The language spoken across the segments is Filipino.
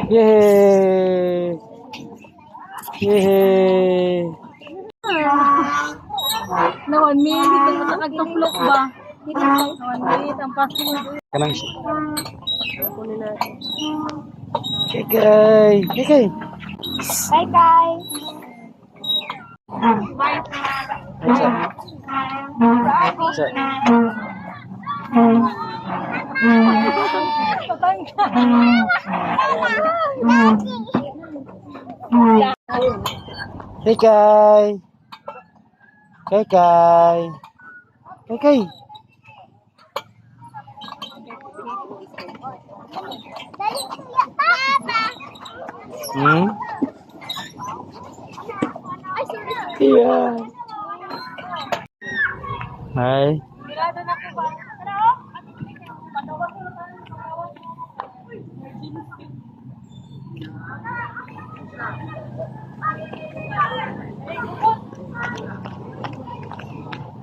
Yeay. Yeay. Na 1 minute na nagtuplok ba? Na 1 minute ang password. Kanang Kekay. Kekay. Bye guys. Kekay. Kekay. Kekay. Hmm? Iya. Hai.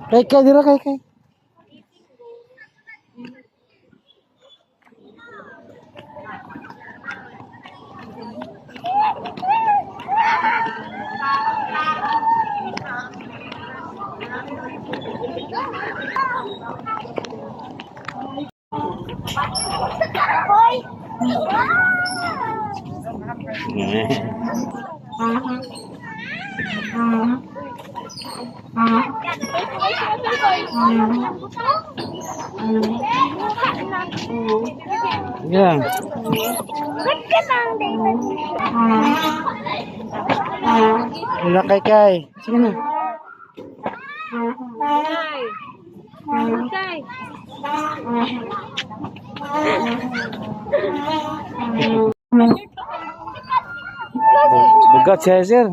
Kekay dira kekay. Yan. Wala kay. Sige na. Kay. Bugat siya, sir.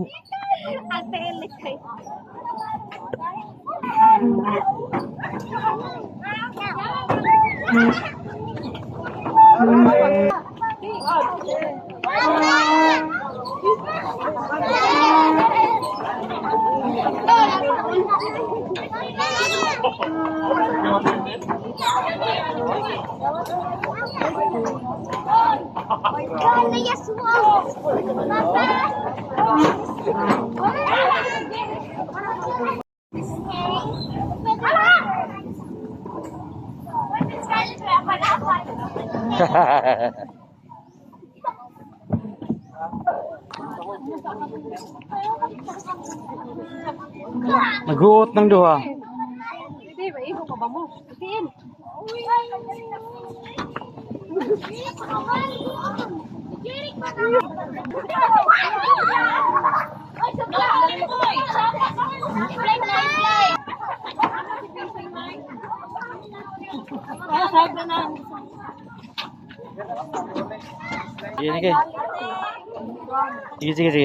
Naguot ng duha. Hindi ba ibo ka ba mo? Tiin.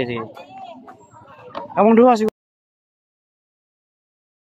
Sige. Among duha siguro.